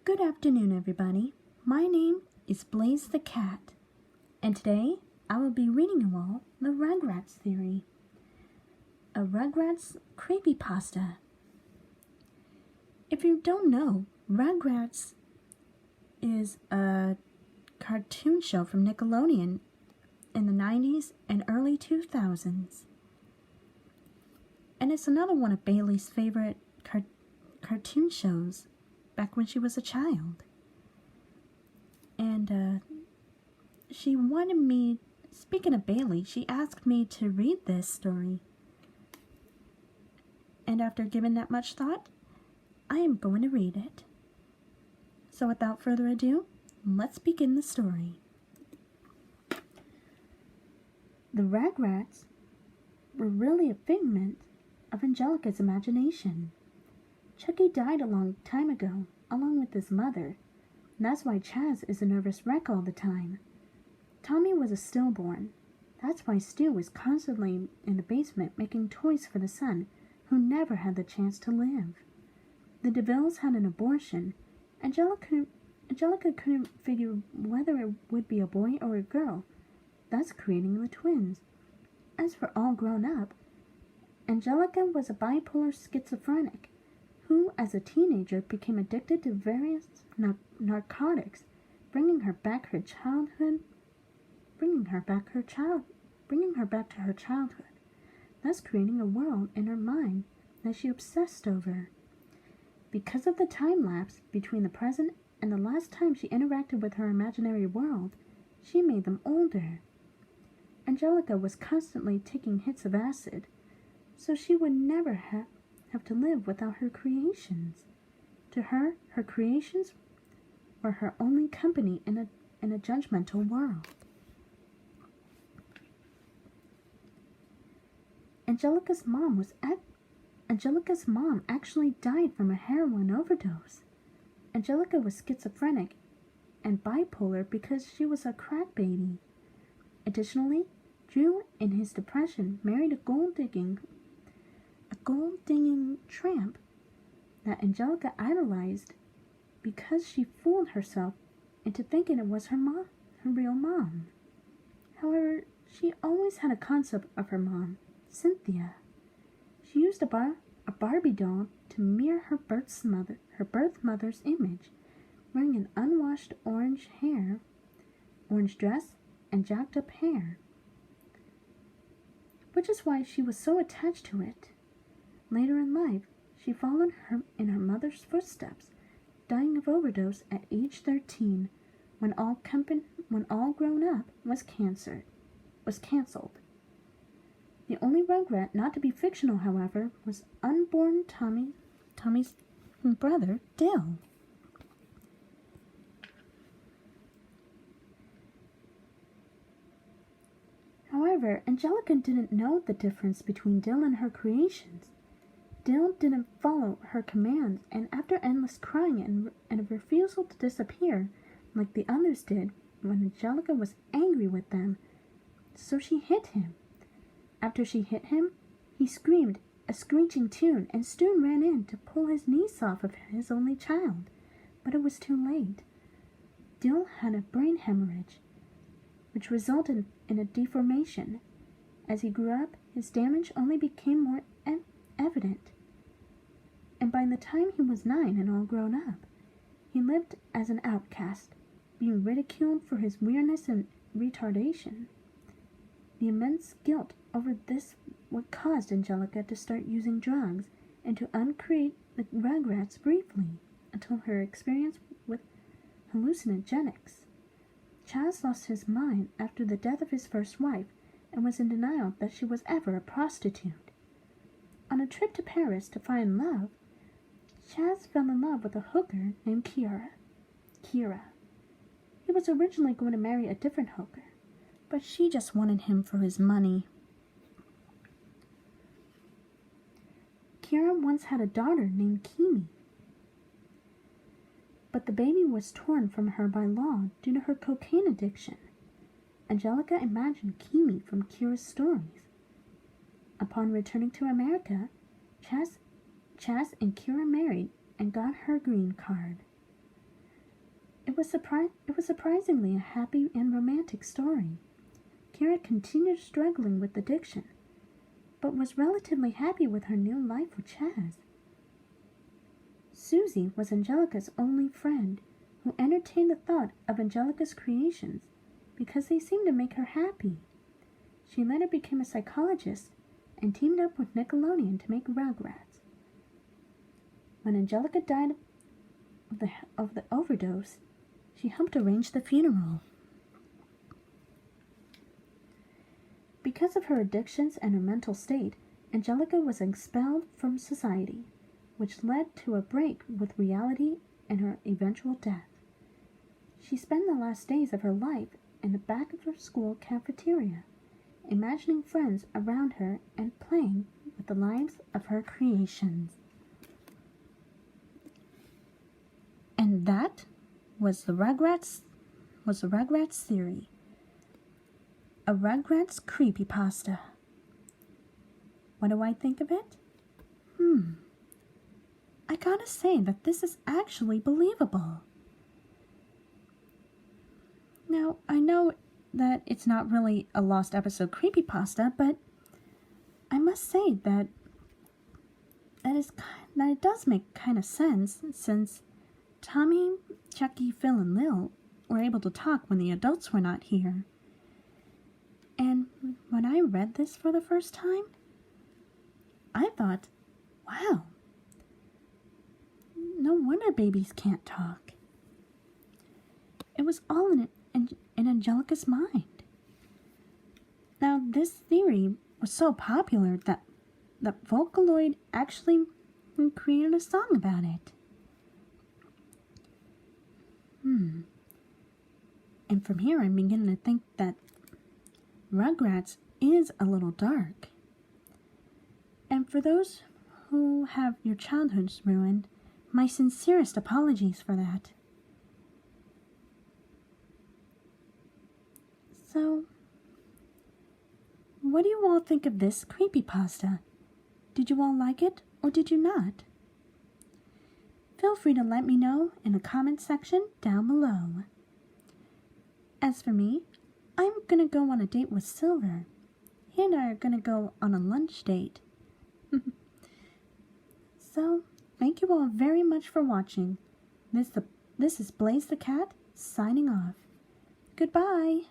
Good afternoon, everybody. My name is Blaze the Cat, and today I will be reading you all the Rugrats theory, a Rugrats creepypasta. If you don't know, Rugrats is a cartoon show from Nickelodeon in the 90s and early 2000s. And it's another one of Bailey's favorite cartoon shows back when she was a child. And she wanted me, speaking of Bailey, she asked me to read this story. And after giving that much thought, I am going to read it. So without further ado, let's begin the story. The Rugrats were really a figment of Angelica's imagination. Chucky died a long time ago, along with his mother, and that's why Chaz is a nervous wreck all the time. Tommy was a stillborn. That's why Stu was constantly in the basement making toys for the son, who never had the chance to live. The DeVilles had an abortion. Angelica couldn't figure whether it would be a boy or a girl, thus creating the twins. As for All Grown Up, Angelica was a bipolar schizophrenic, who as a teenager became addicted to various narcotics, bringing her back to her childhood, thus creating a world in her mind that she obsessed over. Because of the time lapse between the present and the last time she interacted with her imaginary world, she made them older. Angelica was constantly taking hits of acid, so she would never have to live without her creations. To her, her creations were her only company in a judgmental world. Angelica's mom actually died from a heroin overdose. Angelica was schizophrenic and bipolar because she was a crack baby. Additionally, Drew, in his depression, married a gold-digging tramp that Angelica idolized because she fooled herself into thinking it was her real mom. However, she always had a concept of her mom, Cynthia. She used a Barbie doll to mirror her birth mother's image, wearing an unwashed orange dress, and jacked up hair, which is why she was so attached to it. Later in life, she followed in her mother's footsteps, dying of overdose at age 13, when All Grown Up was cancelled. The only Rugrat not to be fictional, however, was unborn Tommy's brother, Dill. However, Angelica didn't know the difference between Dill and her creations. Dill didn't follow her commands, and after endless crying and a refusal to disappear, like the others did when Angelica was angry with them, so she hit him. After she hit him, he screamed a screeching tune, and Stu ran in to pull his niece off of his only child, but it was too late. Dill had a brain hemorrhage, which resulted in a deformation. As he grew up, his damage only became more evident, and by the time he was 9 and all grown up, he lived as an outcast, being ridiculed for his weirdness and retardation. The immense guilt over this what caused Angelica to start using drugs and to uncreate the Rugrats briefly until her experience with hallucinogenics. Chaz lost his mind after the death of his first wife and was in denial that she was ever a prostitute. On a trip to Paris to find love, Chaz fell in love with a hooker named Kira. He was originally going to marry a different hooker, but she just wanted him for his money. Kira once had a daughter named Kimi, but the baby was torn from her by law due to her cocaine addiction. Angelica imagined Kimi from Kira's stories. Upon returning to America, Chaz and Kira married and got her green card. It was surprisingly a happy and romantic story. Kira continued struggling with addiction, but was relatively happy with her new life with Chaz. Susie was Angelica's only friend, who entertained the thought of Angelica's creations because they seemed to make her happy. She later became a psychologist and teamed up with Nickelodeon to make Rugrats. When Angelica died of the overdose, she helped arrange the funeral. Because of her addictions and her mental state, Angelica was expelled from society, which led to a break with reality and her eventual death. She spent the last days of her life in the back of her school cafeteria, imagining friends around her and playing with the lives of her creations. And that was the Rugrats theory. A Rugrats creepypasta. What do I think of it? I gotta say that this is actually believable. Now, I know that it's not really a lost episode creepypasta, but I must say that it does make kind of sense, since Tommy, Chucky, Phil, and Lil were able to talk when the adults were not here. And when I read this for the first time, I thought, wow, no wonder babies can't talk. It was all in Angelica's mind. Now, this theory was so popular that Vocaloid actually created a song about it. And from here, I'm beginning to think that Rugrats is a little dark. And for those who have your childhoods ruined, my sincerest apologies for that. So, what do you all think of this creepypasta? Did you all like it, or did you not? Feel free to let me know in the comment section down below. As for me, I'm gonna go on a date with Silver. He and I are gonna go on a lunch date. So, thank you all very much for watching. This is Blaze the Cat, signing off. Goodbye.